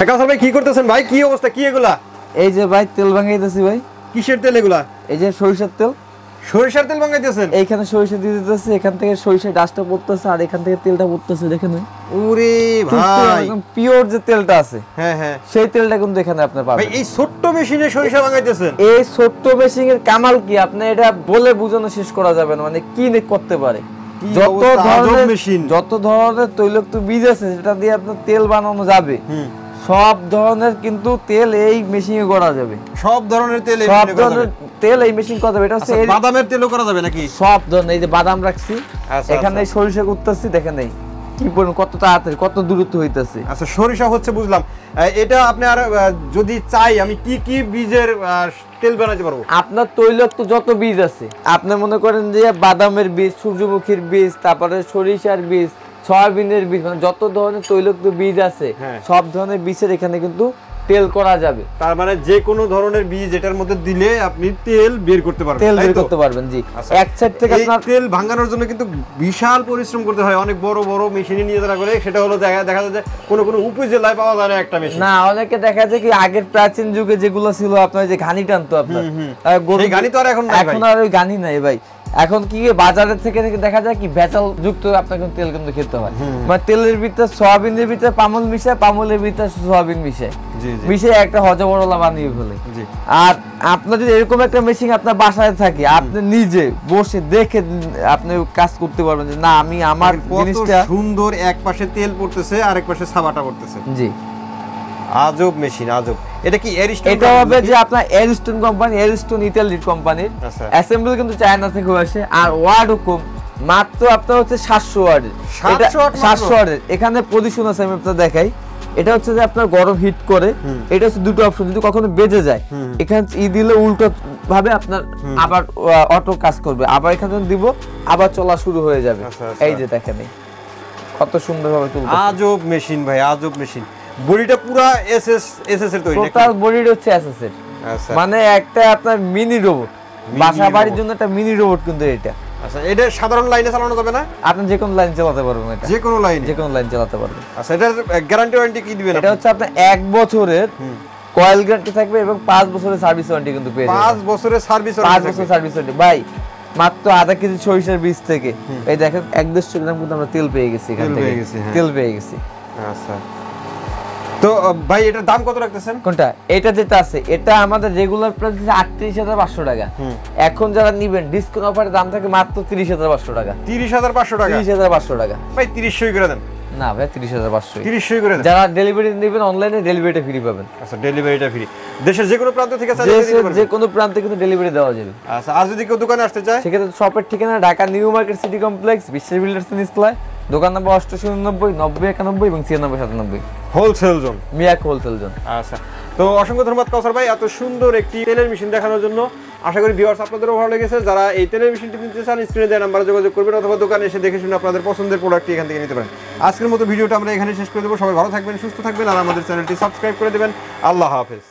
কাউসার ভাই কি করতেছেন ভাই? কি অবস্থা, কি এগুলা? এই যে ভাই তেল ভাঙাইতেছি ভাই। কিসের তেল এগুলা? এই যে সরিষার তেল। সরিষার তেল ভাঙাইতেছেন? এইখানে সরিষা দিয়ে দিতেছে, এখান থেকে সরিষার ডাস্টটা পড়তেছে আর এখান থেকে তেলটা পড়তেছে, দেখেন। ওরে ভাই, একদম পিওর যে তেলটা আছে, হ্যাঁ হ্যাঁ, সেই তেলটা কিন্তু এখানে আপনি পাবেন। ভাই এই ছোট্ট মেশিনে সরিষা ভাঙাইতেছেন? এই ছোট্ট মেশিনের কামাল কি আপনি এটা বলে বোঝানো শেষ করা যাবে না, মানে কি করতে পারে। যত ধরনের তৈলাক্ত বীজ আছে যেটা দিয়ে আপনার তেল বানানো যাবে, সব ধরনের কিন্তু তেল এই মেশিনে করা যাবে। সব ধরনের তেল এই মেশিন করা যাবে। এটা হচ্ছে বাদামের তেলও করা যাবে নাকি? সব ধরনের। এই যে বাদাম রাখছি, এখানে সরিষা করতেছি, দেখেন এই কি পরিমাণ, কত তাড়াতাড়ি, কত দূরত্ব হইতেছে। আচ্ছা, সরিষা হচ্ছে বুঝলাম। এটা আপনি আর যদি চাই আমি কি কি বীজের তেল বানাতে পারবো? আপনার তৈলাক্ত যত বীজ আছে, আপনি মনে করেন যে বাদামের বীজ, সূর্যমুখীর বীজ, তারপরে সরিষার বীজ, সয়াবিনের বীজ, মানে যত ধরনের তৈলাক্ত বীজ আছে সব ধরনের বীজের এখানে কিন্তু তেল করা যাবে। তার মানে যে কোনো ধরনের বীজ এটার মধ্যে দিলে আপনি তেল বের করতে পারবেন। তেল বের করতে পারবেন, জি। এক সাইড থেকে আপনার তেল ভাঙানোর জন্য কিন্তু বিশাল পরিশ্রম করতে হয়, অনেক বড় বড় মেশিনে নিয়ে যারা করে। সেটা হলো দেখা যায় যে কোনো উপজেলায় পাওয়া যায় না একটা মেশিন। না, অনেকে দেখা যায় কি আগের প্রাচীন যুগে যেগুলো ছিল আপনার যে ঘানি টানতো আপনার, এই ঘানি তো আর এখন নাই। এখন আর ওই ঘানি নাই ভাই। এখন কি বাজারের থেকে দেখা যায় কি ভেজাল যুক্ত আপনাকে তেল কিন্তু খেতে হয়। মানে তেলের ভিতরে সয়াবিনের ভিতরে পামল মিশায়, পামলের ভিতরে সয়াবিন মিশায়, মিশে একটা হজবরলা বানিয়ে ফেলে। আর আপনার যদি এরকম একটা মেশিন আপনার বাসায় থাকে, আপনি নিজে বসে দেখে আপনি কাজ করতে পারবেন যে না আমি আমার জিনিসটা সুন্দর, এক পাশে তেল পড়তেছে আর এক পাশে সাবাটা পড়তেছে। জি, আজব মেশিন, আজব। এটা কি এরিস্টোন? এটা হবে যে আপনার এরিস্টোন কোম্পানি, এরিস্টোন ইতালির কোম্পানির। অ্যাসেম্বল কিন্তু চায়না থেকে আসে। আর ওয়ার্ড হুকুম মাত্র আপনার হচ্ছে 700 ওয়াটের। 700 ওয়াটের এখানে পজিশন আছে, আমি আপনাদের দেখাই। এটা হচ্ছে যে আপনার গরম হিট করে, এটা হচ্ছে দুটো অপশন। যদি কখনো বেজে যায় এখানে ই দিলে উল্টো ভাবে আপনার আবার অটো কাজ করবে, আবার এখানে দিব, আবার চলা শুরু হয়ে যাবে। এই যে দেখেন কত সুন্দরভাবে চলছে। আজব মেশিন ভাই, আজব মেশিন। বডিটা পুরো এসএস এর তৈরি, টোটাল বডিটা হচ্ছে এসএস এর। মানে একটা আপনার মিনি রোবট, বাসা বাড়ির জন্য একটা মিনি রোবট কিন্তু এটা। আচ্ছা, এটা সাধারণ লাইনে চালানো যাবে না? আপনি যে কোনো লাইন চালাতে পারবেন, এটা যে কোনো লাইন চালাতে পারবেন। আচ্ছা, এটার গ্যারান্টি ওয়ারেন্টি কি দিবেন? এটা হচ্ছে আপনার 1 বছরের কয়েল গ্যারান্টি থাকবে এবং 5 বছরের সার্ভিস ওয়ারেন্টি কিন্তু পেয়ে যাবেন। 5 বছরের সার্ভিস ওয়ারেন্টি? 5 বছরের সার্ভিস ওয়ারেন্টি ভাই। মাত্র আধা কেজি সরিষার বীজ থেকে এই দেখেন 1-1.5 গ্রাম কিন্তু আমরা তেল পেয়ে গেছি, এখান থেকে তেল পেয়ে গেছি। আচ্ছা, তো ভাই এটার দাম কত রাখতেছেন? কোনটা? এটা যেটা আছে এটা আমাদের রেগুলার প্রাইস 38,500 টাকা। এখন যারা নেবেন ডিসকাউন্ট অফারে দাম থাকে মাত্র 30,500 টাকা। 30,500 টাকা? 30,500 টাকা ভাই 30 করে দেন। না ভাই 30,500 30 করে দেন। যারা ডেলিভারি নেবেন অনলাইনে ডেলিভারিটা ফ্রি পাবেন। আচ্ছা, ডেলিভারিটা ফ্রি। দেশের যে কোনো প্রান্ত থেকে চাইলে যে কোনো প্রান্তে কিন্তু ডেলিভারি দেওয়া যাবে। আচ্ছা, আর যদি কেউ দোকানে আসতে চায় সেক্ষেত্রে শপের ঠিকানা Dhaka new market city complex, বিশ্বের বিল্ডার্স নিচতলায়, দোকান নম্বর 890 90 91 এবং 96 97। হোলসেল জোন, মিয়াক হোলসেল জোন। আচ্ছা, তো অসংখ্য ধন্যবাদ কাউসার ভাই এত সুন্দর একটি তেলের মেশিন দেখানোর জন্য। আশা করি ভিউয়ার্স আপনাদেরও ভালো লেগেছে। যারা এই তেলের মেশিনটি নিতে চান স্ক্রিনে দেওয়া নাম্বারে যোগাযোগ করবেন অথবা দোকানে এসে দেখে শুনে আপনাদের পছন্দের প্রোডাক্টটি এখান থেকে নিতে পারেন। আজকের মতো ভিডিওটা আমরা এখানে শেষ করে দেবো। সবাই ভালো থাকবেন, সুস্থ থাকবেন আর আমাদের চ্যানেলটি সাবস্ক্রাইব করে দেবেন। আল্লাহ হাফেজ।